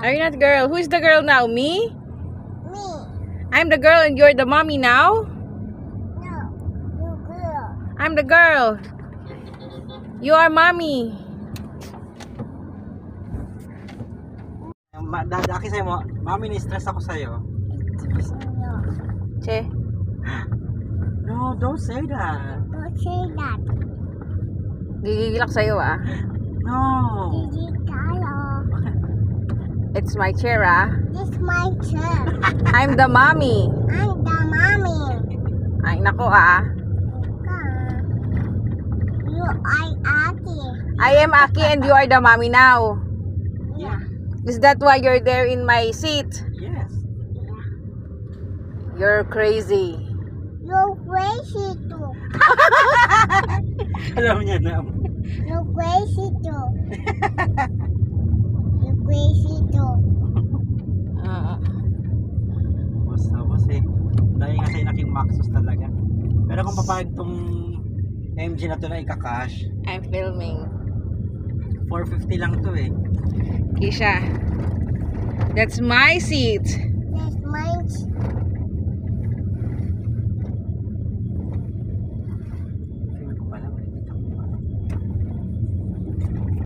Are you not girl? Who is the girl now? Me? Me. I'm the girl and you're the mommy now? No. You girl. I'm the girl. You are mommy. Dadaki sa'yo mo, mami, ni-stress ako sa'yo. No. Che. No, don't say that. Don't say that. Gigigilak sa'yo ah. No. Gigi Carlo. It's my chair ah. This my chair. I'm the mommy. I'm the mommy. Ay nako ah. You are Aki. I am Aki and you are the mommy now. Yeah. Is that why you're there in my seat? Yes. You're crazy. You're crazy too. Alam niya na. You're crazy too. You're crazy too. Tapos eh. Dahil nga sa'yo naking Maxus talaga. Pero kung papayag tong MG na to na ikakash, I'm filming. 450 lang to eh. Kisha. That's my seat.